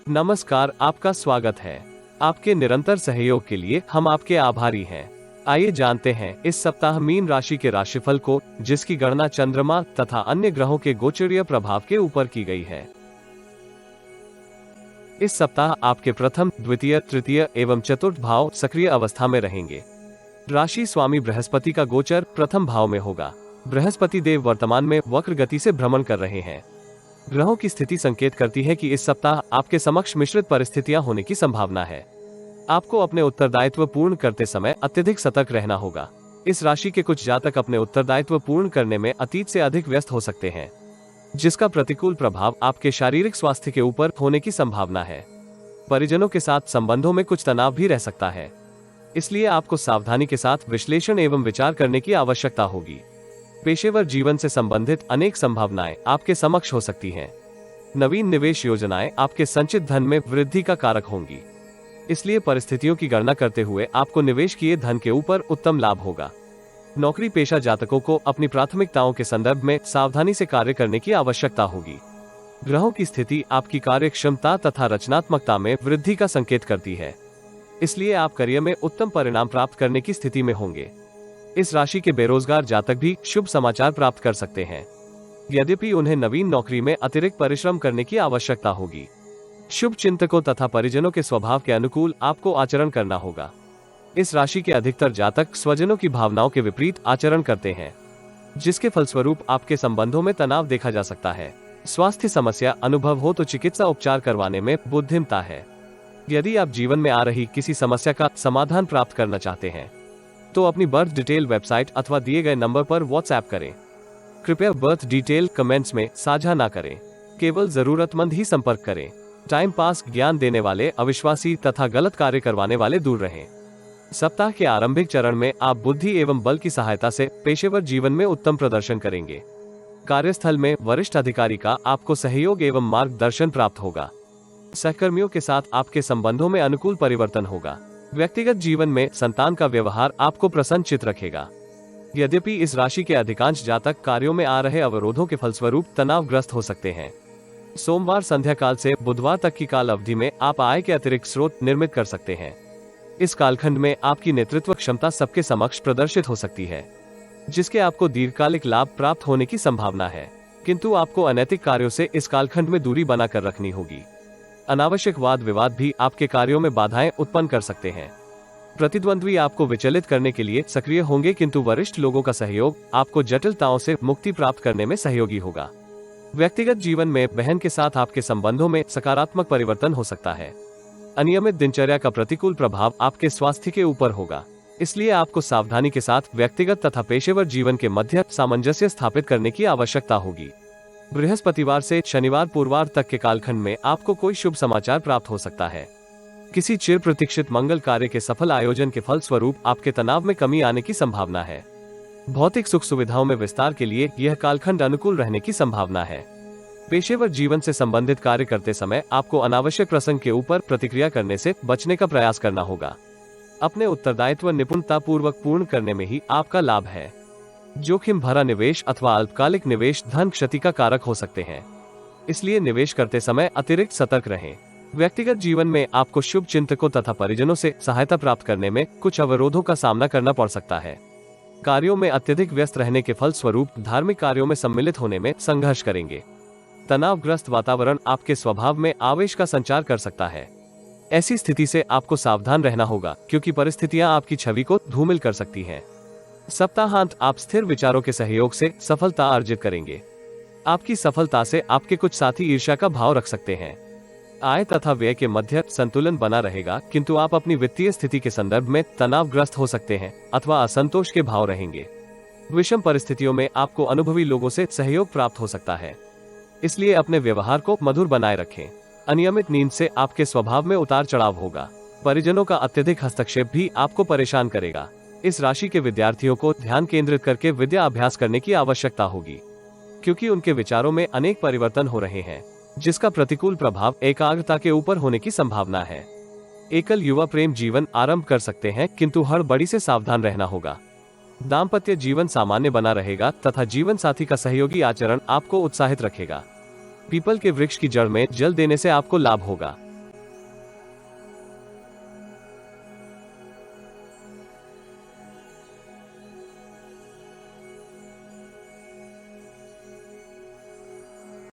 नमस्कार, आपका स्वागत है। आपके निरंतर सहयोग के लिए हम आपके आभारी हैं। आइए जानते हैं इस सप्ताह मीन राशि के राशिफल को, जिसकी गणना चंद्रमा तथा अन्य ग्रहों के गोचरीय प्रभाव के ऊपर की गई है। इस सप्ताह आपके प्रथम, द्वितीय, तृतीय एवं चतुर्थ भाव सक्रिय अवस्था में रहेंगे। राशि स्वामी बृहस्पति का गोचर प्रथम भाव में होगा। बृहस्पति देव वर्तमान में वक्र गति से भ्रमण कर रहे हैं। ग्रहों की स्थिति संकेत करती है कि इस सप्ताह आपके समक्ष मिश्रित परिस्थितियां होने की संभावना है। आपको अपने उत्तरदायित्व पूर्ण करते समय अत्यधिक सतर्क रहना होगा। इस राशि के कुछ जातक अपने उत्तरदायित्व पूर्ण करने में अतीत से अधिक व्यस्त हो सकते हैं, जिसका प्रतिकूल प्रभाव आपके शारीरिक स्वास्थ्य के ऊपर होने की संभावना है। परिजनों के साथ संबंधों में कुछ तनाव भी रह सकता है, इसलिए आपको सावधानी के साथ विश्लेषण एवं विचार करने की आवश्यकता होगी। पेशेवर जीवन से संबंधित अनेक संभावनाएं आपके समक्ष हो सकती हैं। नवीन निवेश योजनाएं आपके संचित धन में वृद्धि का कारक होंगी, इसलिए परिस्थितियों की गणना करते हुए आपको निवेश किए धन के ऊपर उत्तम लाभ होगा। नौकरी पेशा जातकों को अपनी प्राथमिकताओं के संदर्भ में सावधानी से कार्य करने की आवश्यकता होगी। ग्रहों की स्थिति आपकी कार्य क्षमता तथा रचनात्मकता में वृद्धि का संकेत करती है, इसलिए आप करियर में उत्तम परिणाम प्राप्त करने की स्थिति में होंगे। इस राशि के बेरोजगार जातक भी शुभ समाचार प्राप्त कर सकते हैं, यद्यपि उन्हें नवीन नौकरी में अतिरिक्त परिश्रम करने की आवश्यकता होगी। शुभ चिंतकों तथा परिजनों के स्वभाव के अनुकूल आपको आचरण करना होगा। इस राशि के अधिकतर जातक स्वजनों की भावनाओं के विपरीत आचरण करते हैं, जिसके फलस्वरूप आपके संबंधों में तनाव देखा जा सकता है। स्वास्थ्य समस्या अनुभव हो तो चिकित्सा उपचार करवाने में बुद्धिमता है। यदि आप जीवन में आ रही किसी समस्या का समाधान प्राप्त करना चाहते हैं तो अपनी बर्थ डिटेल वेबसाइट अथवा दिए गए नंबर पर व्हाट्सएप करें। कृपया बर्थ डिटेल कमेंट्स में साझा ना करें, केवल जरूरतमंद ही संपर्क करें। टाइम पास, ज्ञान देने वाले, अविश्वासी तथा गलत कार्य करवाने वाले दूर रहें। सप्ताह के आरंभिक चरण में आप बुद्धि एवं बल की सहायता से पेशेवर जीवन में उत्तम प्रदर्शन करेंगे। कार्यस्थल में वरिष्ठ अधिकारी का आपको सहयोग एवं मार्गदर्शन प्राप्त होगा। सहकर्मियों के साथ आपके संबंधों में अनुकूल परिवर्तन होगा। व्यक्तिगत जीवन में संतान का व्यवहार आपको प्रसन्नचित्त रखेगा। यद्यपि इस राशि के अधिकांश जातक कार्यों में आ रहे अवरोधों के फलस्वरूप तनावग्रस्त हो सकते हैं। सोमवार संध्या काल से बुधवार तक की काल अवधि में आप आय के अतिरिक्त स्रोत निर्मित कर सकते हैं। इस कालखंड में आपकी नेतृत्व क्षमता सबके समक्ष प्रदर्शित हो सकती है, जिसके आपको दीर्घकालिक लाभ प्राप्त होने की संभावना है, किंतु आपको अनैतिक कार्यों से इस कालखंड में दूरी बनाकर रखनी होगी। अनावश्यक वाद विवाद भी आपके कार्यों में बाधाएं उत्पन्न कर सकते हैं। प्रतिद्वंद्वी आपको विचलित करने के लिए सक्रिय होंगे, किंतु वरिष्ठ लोगों का सहयोग आपको जटिलताओं से मुक्ति प्राप्त करने में सहयोगी होगा। व्यक्तिगत जीवन में बहन के साथ आपके संबंधों में सकारात्मक परिवर्तन हो सकता है। अनियमित दिनचर्या का प्रतिकूल प्रभाव आपके स्वास्थ्य के ऊपर होगा, इसलिए आपको सावधानी के साथ व्यक्तिगत तथा पेशेवर जीवन के मध्य सामंजस्य स्थापित करने की आवश्यकता होगी। बृहस्पतिवार से शनिवार पूर्वार तक के कालखंड में आपको कोई शुभ समाचार प्राप्त हो सकता है। किसी चिर प्रतीक्षित मंगल कार्य के सफल आयोजन के फलस्वरूप आपके तनाव में कमी आने की संभावना है। भौतिक सुख सुविधाओं में विस्तार के लिए यह कालखंड अनुकूल रहने की संभावना है। पेशेवर जीवन से संबंधित कार्य करते समय आपको अनावश्यक प्रसंग के ऊपर प्रतिक्रिया करने से बचने का प्रयास करना होगा। अपने उत्तरदायित्व निपुणता पूर्वक पूर्ण करने में ही आपका लाभ है। जोखिम भरा निवेश अथवा अल्पकालिक निवेश धन क्षति का कारक हो सकते हैं, इसलिए निवेश करते समय अतिरिक्त सतर्क रहें। व्यक्तिगत जीवन में आपको शुभ चिंतकों तथा परिजनों से सहायता प्राप्त करने में कुछ अवरोधों का सामना करना पड़ सकता है। कार्यों में अत्यधिक व्यस्त रहने के फलस्वरूप धार्मिक कार्यों में सम्मिलित होने में संघर्ष करेंगे। तनावग्रस्त वातावरण आपके स्वभाव में आवेश का संचार कर सकता है। ऐसी स्थिति से आपको सावधान रहना होगा, क्योंकि परिस्थितियां आपकी छवि को धूमिल कर सकती हैं। सप्ताहांत आप स्थिर विचारों के सहयोग से सफलता अर्जित करेंगे। आपकी सफलता से आपके कुछ साथी ईर्ष्या का भाव रख सकते हैं। आय तथा व्यय के मध्य संतुलन बना रहेगा, किंतु आप अपनी वित्तीय स्थिति के संदर्भ में तनावग्रस्त हो सकते हैं अथवा असंतोष के भाव रहेंगे। विषम परिस्थितियों में आपको अनुभवी लोगों से सहयोग प्राप्त हो सकता है, इसलिए अपने व्यवहार को मधुर बनाए रखें। अनियमित नींद से आपके स्वभाव में उतार चढ़ाव होगा। परिजनों का अत्यधिक हस्तक्षेप भी आपको परेशान करेगा। इस राशि के विद्यार्थियों को ध्यान केंद्रित करके विद्या अभ्यास करने की आवश्यकता होगी, क्योंकि उनके विचारों में अनेक परिवर्तन हो रहे हैं, जिसका प्रतिकूल प्रभाव एकाग्रता के ऊपर होने की संभावना है। एकल युवा प्रेम जीवन आरंभ कर सकते हैं, किंतु हड़बड़ी से सावधान रहना होगा। दाम्पत्य जीवन सामान्य बना रहेगा तथा जीवन साथी का सहयोगी आचरण आपको उत्साहित रखेगा। पीपल के वृक्ष की जड़ में जल देने से आपको लाभ होगा।